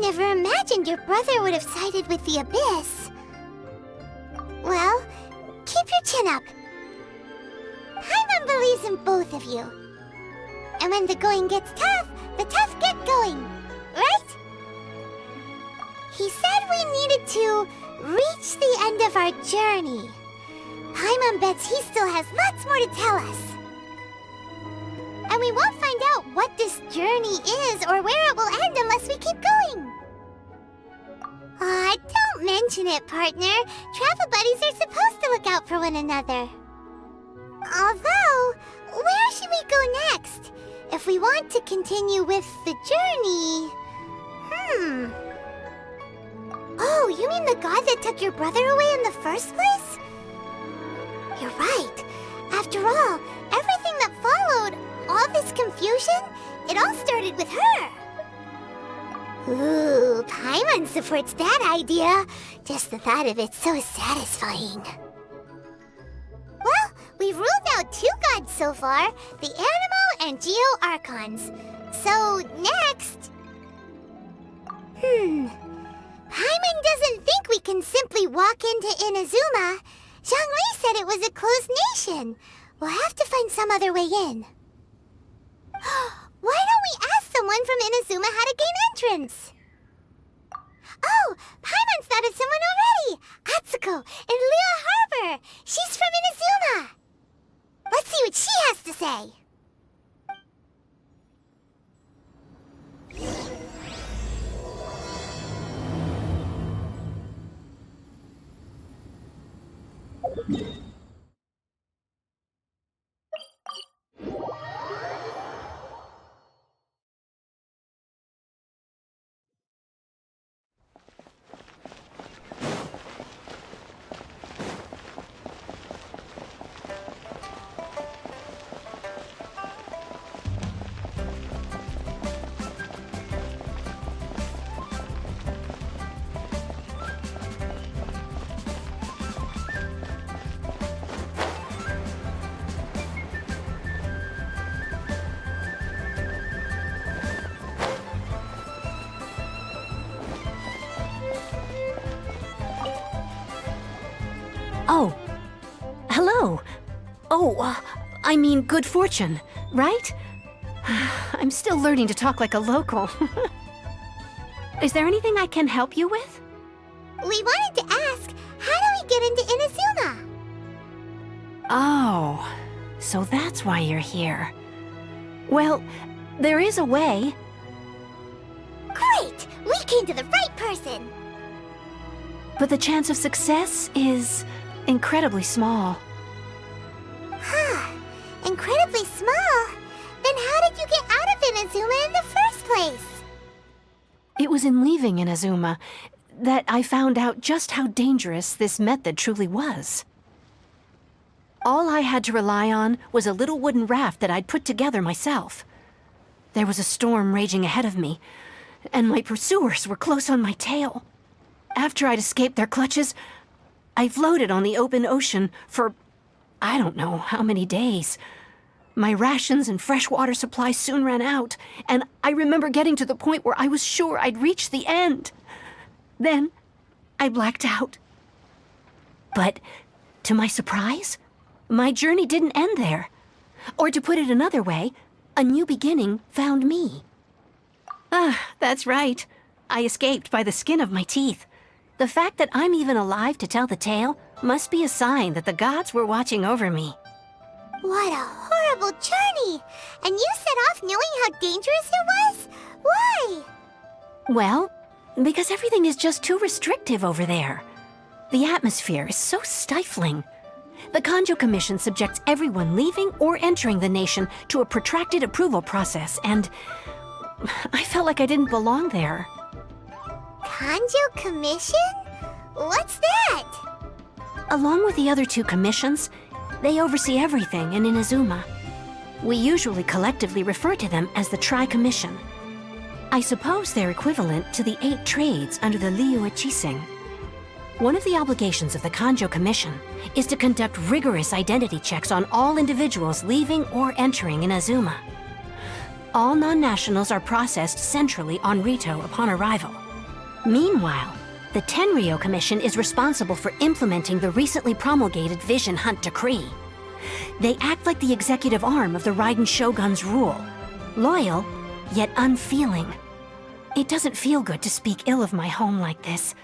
Never imagined your brother would have sided with the Abyss. Well, keep your chin up. Paimon believes in both of you. And when the going gets tough, the tough get going, right? He said we needed to reach the end of our journey. Paimon bets he still has lots more to tell us. And we won't find out what this journey is or where it will end unless we keep going. Aw, don't mention it, partner. Travel buddies are supposed to look out for one another. Although, where should we go next? If we want to continue with the journey... Oh, you mean the god that took your brother away in the first place? You're right. After all, everything that followed, all this confusion, it all started with her. Ooh, Paimon supports that idea. Just the thought of it's so satisfying. Well, we've ruled out 2 gods so far, the Animo and Geo Archons. So, next... Paimon doesn't think we can simply walk into Inazuma. Zhongli said it was a closed nation. We'll have to find some other way in. Why don't we ask someone from Inazuma how to gain entrance? Oh, Paimon's thought of someone already! Atsuko, in Liyue Harbor! She's from Inazuma! Let's see what she has to say! Oh, hello. Oh, I mean good fortune, right? I'm still learning to talk like a local. Is there anything I can help you with? We wanted to ask, how do we get into Inazuma? Oh, so that's why you're here. Well, there is a way. Great! We came to the right person! But the chance of success is incredibly small. Huh. Incredibly small? Then how did you get out of Inazuma in the first place? It was in leaving Inazuma that I found out just how dangerous this method truly was. All I had to rely on was a little wooden raft that I'd put together myself. There was a storm raging ahead of me, and my pursuers were close on my tail. After I'd escaped their clutches, I floated on the open ocean for I don't know how many days. My rations and fresh water supply soon ran out, and I remember getting to the point where I was sure I'd reached the end. Then, I blacked out. But, to my surprise, my journey didn't end there. Or to put it another way, a new beginning found me. Ah, that's right. I escaped by the skin of my teeth. The fact that I'm even alive to tell the tale must be a sign that the gods were watching over me. What a horrible journey! And you set off knowing how dangerous it was? Why? Well, because everything is just too restrictive over there. The atmosphere is so stifling. The Kanjo Commission subjects everyone leaving or entering the nation to a protracted approval process, and I felt like I didn't belong there. Kanjo Commission? What's that? Along with the other 2 commissions, they oversee everything in Inazuma. We usually collectively refer to them as the Tri-Commission. I suppose they're equivalent to the 8 trades under the Liu Chising. One of the obligations of the Kanjo Commission is to conduct rigorous identity checks on all individuals leaving or entering Inazuma. All non-nationals are processed centrally on Rito upon arrival. Meanwhile, the Tenryo Commission is responsible for implementing the recently promulgated Vision Hunt Decree. They act like the executive arm of the Raiden Shogun's rule, loyal, yet unfeeling. It doesn't feel good to speak ill of my home like this,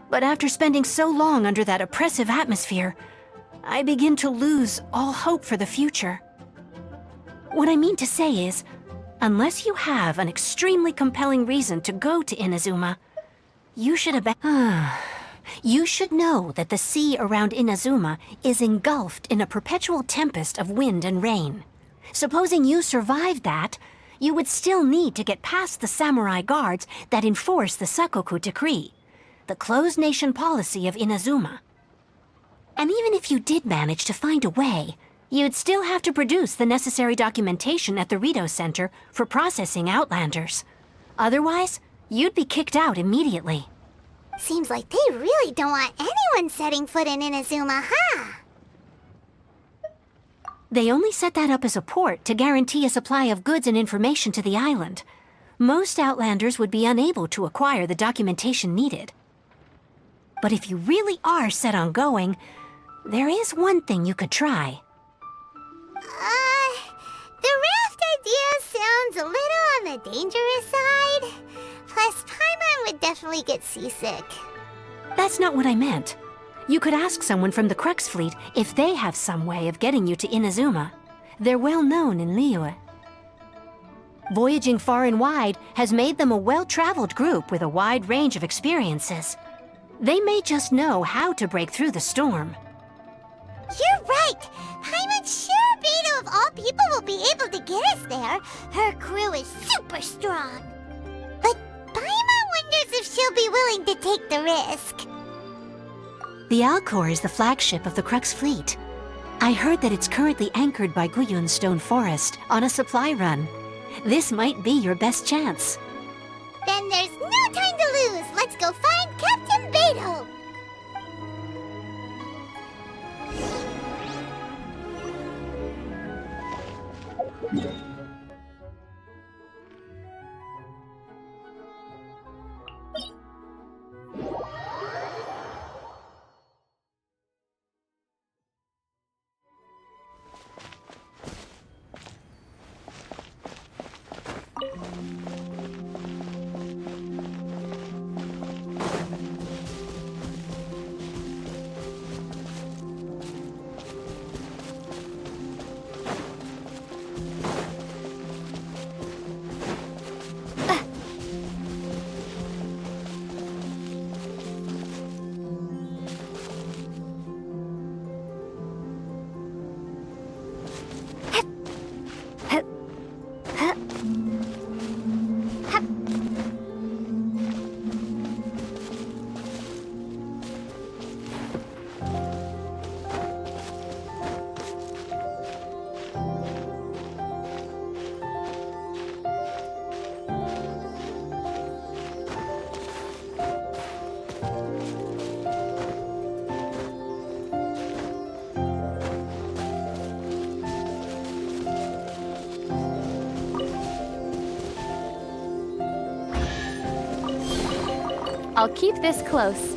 but after spending so long under that oppressive atmosphere, I begin to lose all hope for the future. What I mean to say is, unless you have an extremely compelling reason to go to Inazuma, you should You should know that the sea around Inazuma is engulfed in a perpetual tempest of wind and rain. Supposing you survived that, you would still need to get past the samurai guards that enforce the Sakoku Decree, the closed nation policy of Inazuma. And even if you did manage to find a way, you'd still have to produce the necessary documentation at the Rito Center for processing Outlanders. Otherwise, you'd be kicked out immediately. Seems like they really don't want anyone setting foot in Inazuma, huh? They only set that up as a port to guarantee a supply of goods and information to the island. Most Outlanders would be unable to acquire the documentation needed. But if you really are set on going, there is one thing you could try. The raft idea sounds a little on the dangerous side. Plus, Paimon would definitely get seasick. That's not what I meant. You could ask someone from the Crux Fleet if they have some way of getting you to Inazuma. They're well known in Liyue. Voyaging far and wide has made them a well-traveled group with a wide range of experiences. They may just know how to break through the storm. You're right! Paimon's sure Beto of all people will be able to get us there. Her crew is super strong. But Paimon wonders if she'll be willing to take the risk. The Alcor is the flagship of the Crux Fleet. I heard that it's currently anchored by Guyun Stone Forest on a supply run. This might be your best chance. Then there's no time to lose. Let's go find Captain Beto. I'll keep this close.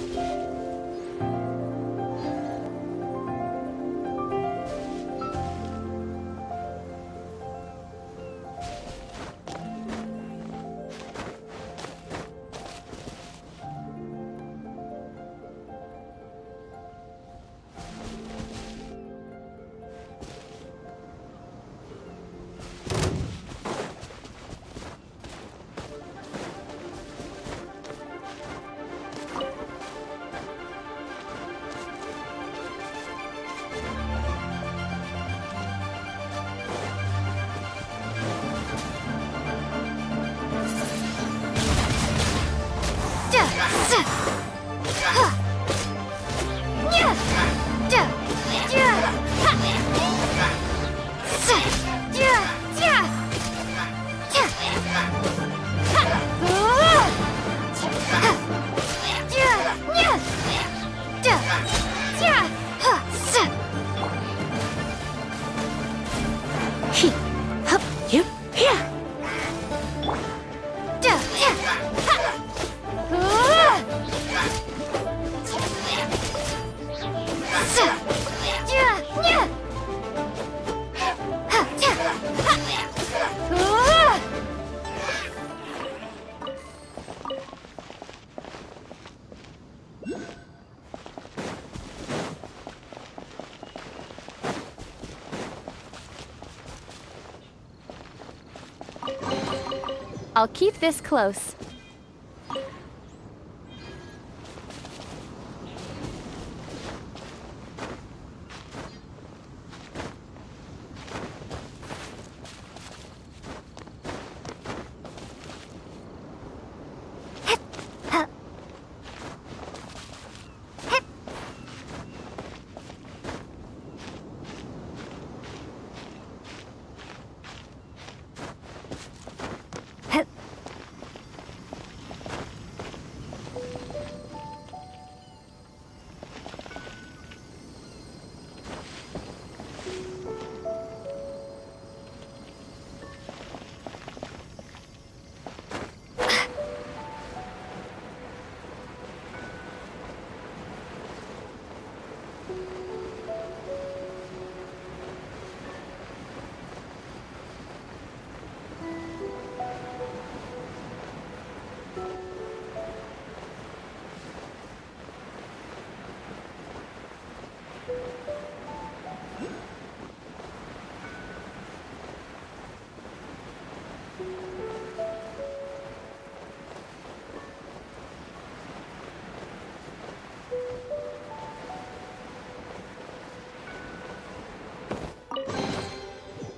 I'll keep this close.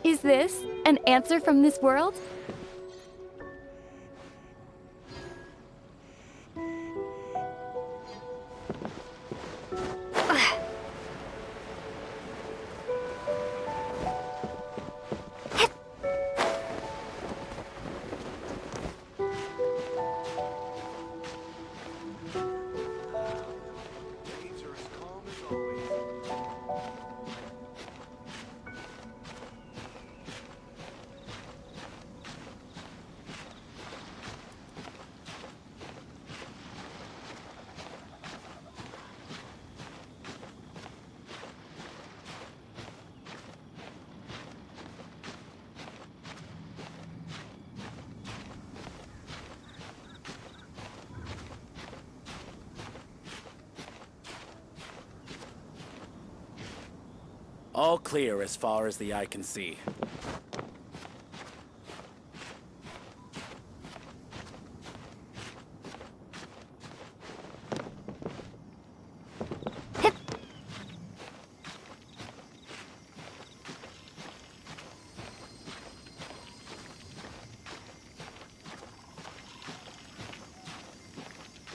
Is this an answer from this world? All clear as far as the eye can see.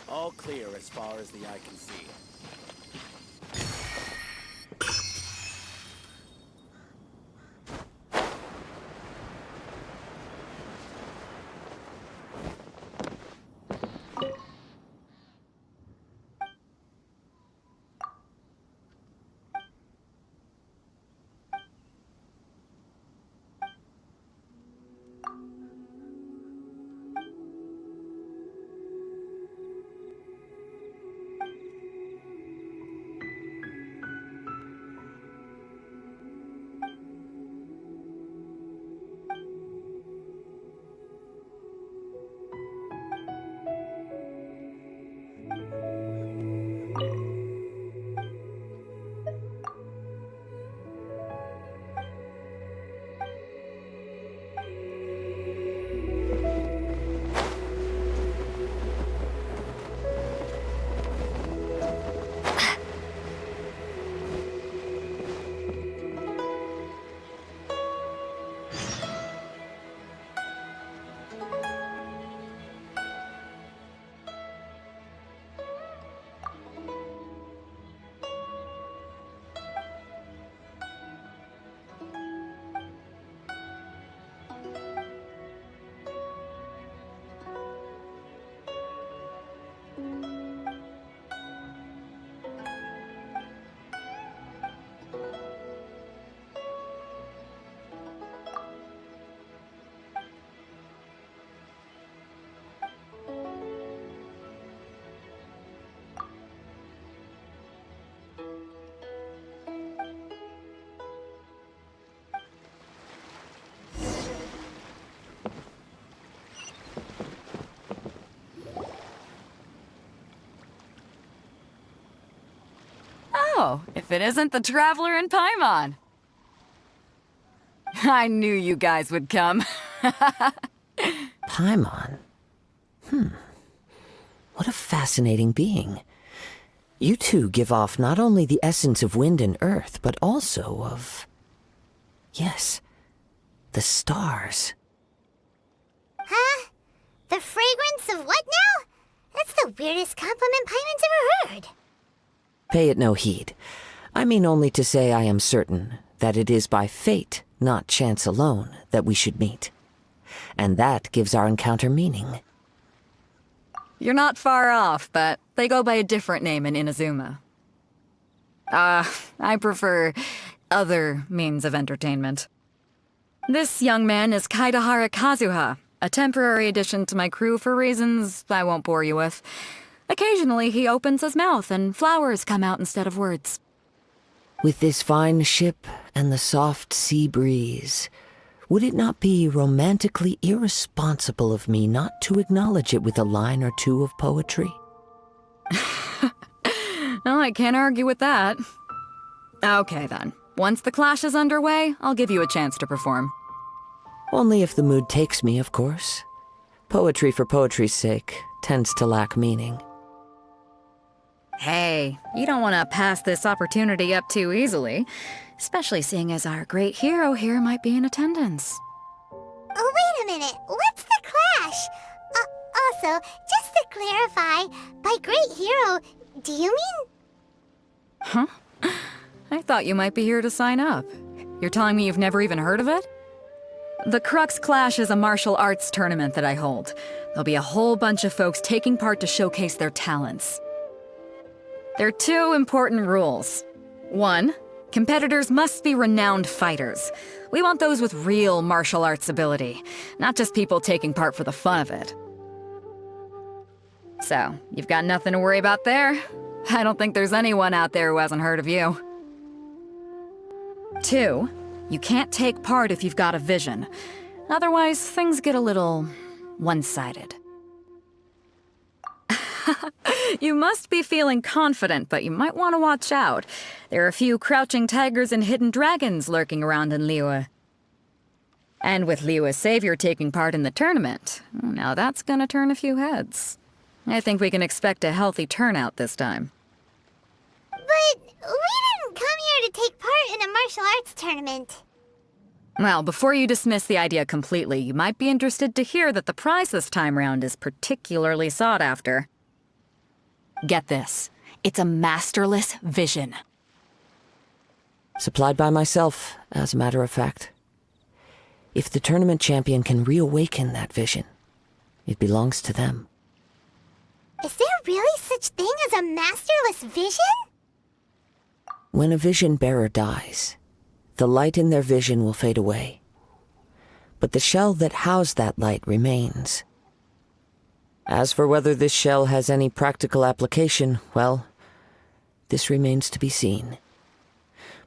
All clear as far as the eye can see. Oh, if it isn't the Traveler and Paimon. I knew you guys would come. Paimon. What a fascinating being. You two give off not only the essence of wind and earth, but also of... yes, the stars. Huh? The fragrance of what now? That's the weirdest compliment Paimon's ever heard. Pay it no heed. I mean only to say I am certain that it is by fate, not chance alone, that we should meet. And that gives our encounter meaning. You're not far off, but they go by a different name in Inazuma. I prefer other means of entertainment. This young man is Kaidahara Kazuha, a temporary addition to my crew for reasons I won't bore you with. Occasionally he opens his mouth and flowers come out instead of words. With this fine ship and the soft sea breeze, would it not be romantically irresponsible of me not to acknowledge it with a line or two of poetry? Well, I can't argue with that. Okay then. Once the clash is underway, I'll give you a chance to perform. Only if the mood takes me, of course. Poetry for poetry's sake tends to lack meaning. Hey, you don't want to pass this opportunity up too easily, especially seeing as our great hero here might be in attendance. Oh, wait a minute. What's the clash? Also, just to clarify, by great hero, do you mean... Huh? I thought you might be here to sign up. You're telling me you've never even heard of it? The Crux Clash is a martial arts tournament that I hold. There'll be a whole bunch of folks taking part to showcase their talents. There are 2 important rules. 1, competitors must be renowned fighters. We want those with real martial arts ability, not just people taking part for the fun of it. So, you've got nothing to worry about there. I don't think there's anyone out there who hasn't heard of you. 2, you can't take part if you've got a vision. Otherwise, things get a little one-sided. You must be feeling confident, but you might want to watch out. There are a few crouching tigers and hidden dragons lurking around in Liyue. And with Liyue's savior taking part in the tournament, now that's gonna turn a few heads. I think we can expect a healthy turnout this time. But we didn't come here to take part in a martial arts tournament. Well, before you dismiss the idea completely, you might be interested to hear that the prize this time round is particularly sought after. Get this. It's a masterless vision. Supplied by myself, as a matter of fact. If the tournament champion can reawaken that vision, it belongs to them. Is there really such thing as a masterless vision? When a vision bearer dies, the light in their vision will fade away. But the shell that housed that light remains. As for whether this shell has any practical application, well, this remains to be seen.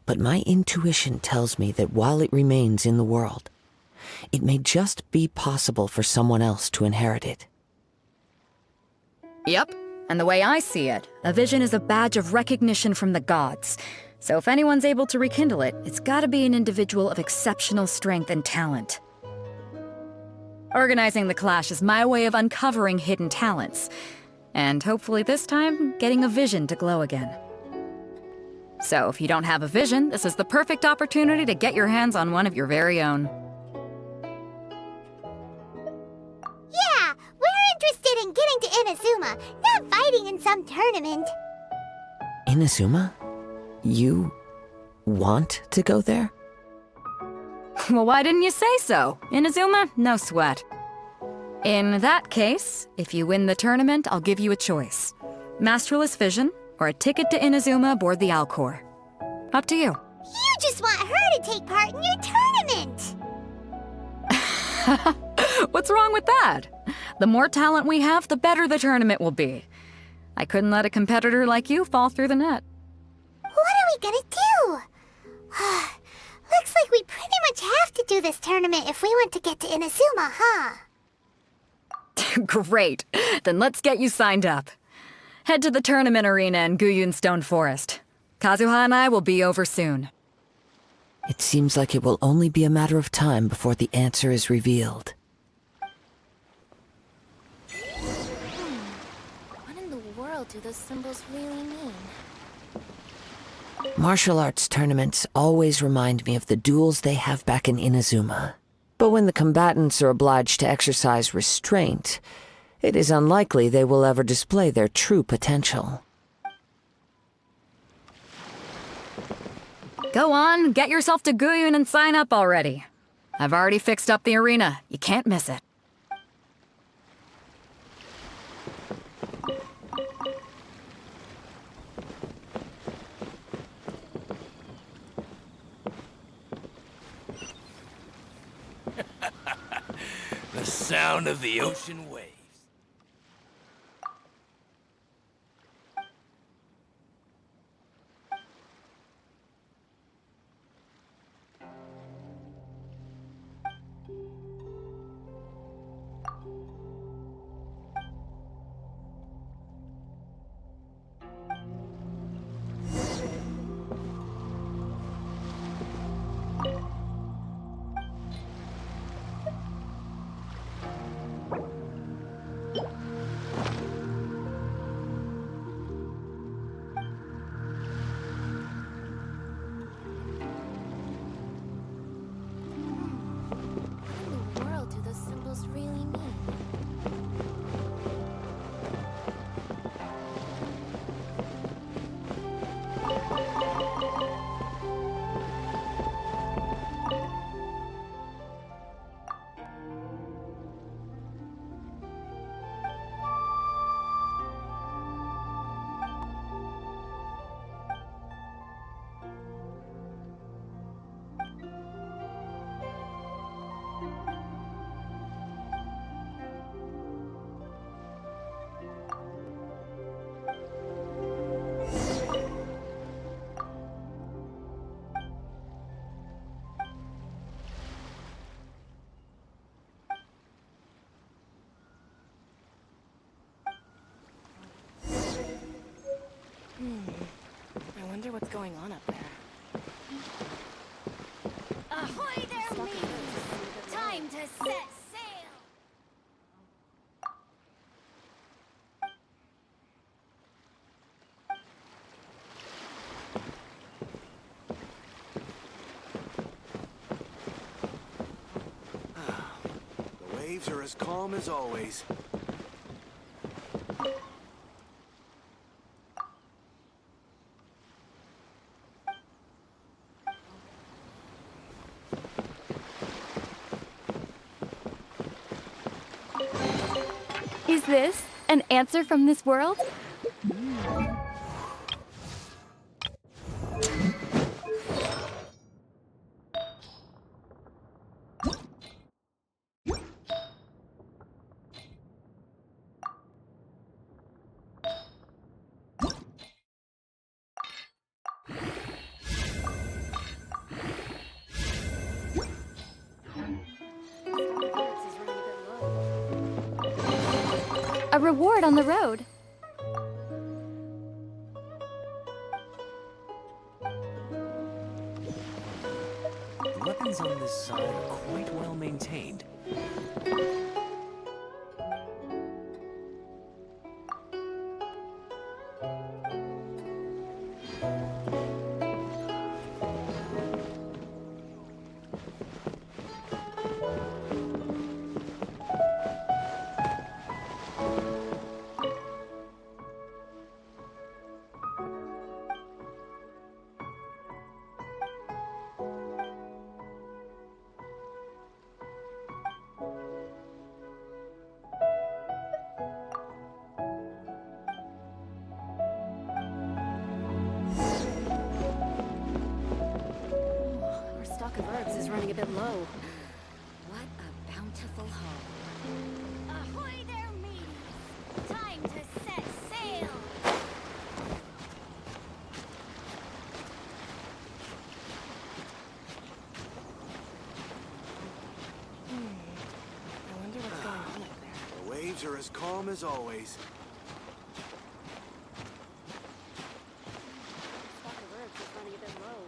But my intuition tells me that while it remains in the world, it may just be possible for someone else to inherit it. Yep, and the way I see it, a vision is a badge of recognition from the gods. So if anyone's able to rekindle it, it's gotta be an individual of exceptional strength and talent. Organizing the clash is my way of uncovering hidden talents, and hopefully this time, getting a vision to glow again. So if you don't have a vision, this is the perfect opportunity to get your hands on one of your very own. Yeah, we're interested in getting to Inazuma, not fighting in some tournament. Inazuma? You want to go there? Well, why didn't you say so? Inazuma? No sweat. In that case, if you win the tournament, I'll give you a choice. Masterless vision, or a ticket to Inazuma aboard the Alcor. Up to you. You just want her to take part in your tournament! What's wrong with that? The more talent we have, the better the tournament will be. I couldn't let a competitor like you fall through the net. What are we gonna do? Looks like we pretty much have to do this tournament if we want to get to Inazuma, huh? Great. Then let's get you signed up. Head to the tournament arena in Guyun Stone Forest. Kazuha and I will be over soon. It seems like it will only be a matter of time before the answer is revealed. do those symbols really mean? Martial arts tournaments always remind me of the duels they have back in Inazuma. But when the combatants are obliged to exercise restraint, it is unlikely they will ever display their true potential. Go on, get yourself to Guyun and sign up already. I've already fixed up the arena. You can't miss it. The sound of the ocean waves. I wonder what's going on up there. Ahoy there, mateys! Time to set sail! The waves are as calm as always. Is this an answer from this world? A reward on the road. The weapons on this side are quite well maintained. Our stock of herbs is running a bit low. What a bountiful haul. Ahoy there, mateys! Time to set sail! I wonder what's going on up there. The waves are as calm as always. Stock of herbs is running a bit low.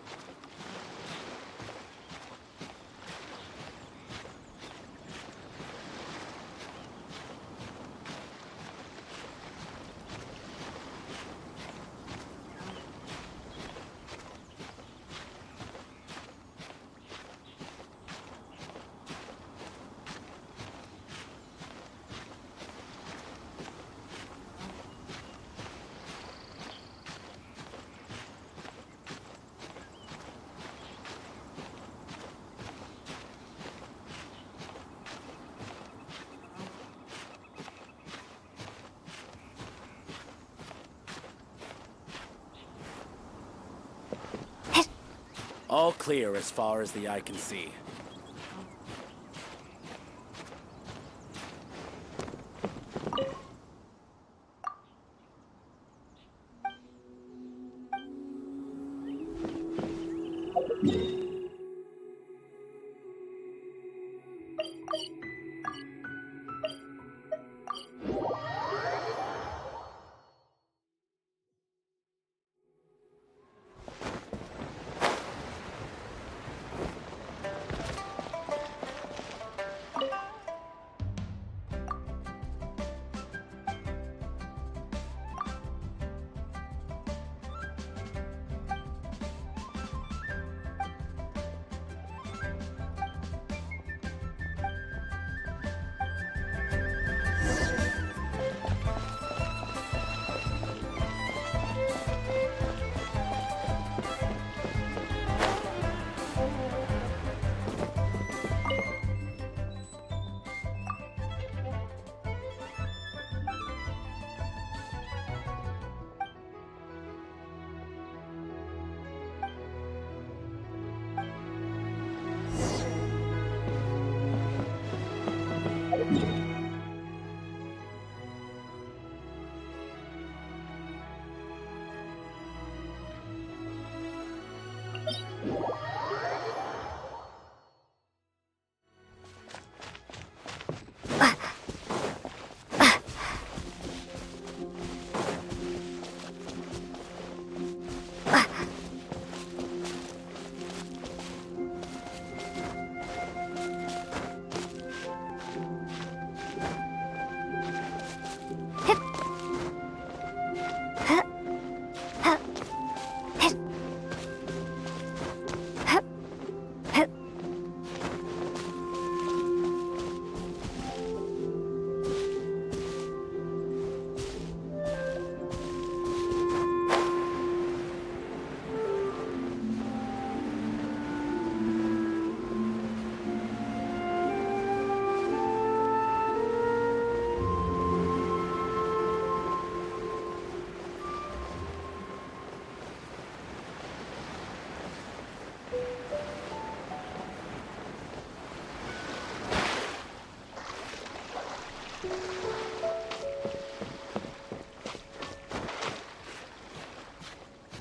All clear as far as the eye can see.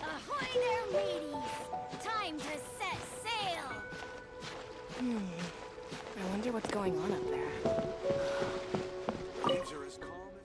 Ahoy there, mateys! Time to set sail! I wonder what's going on up there. Waves are as calm as...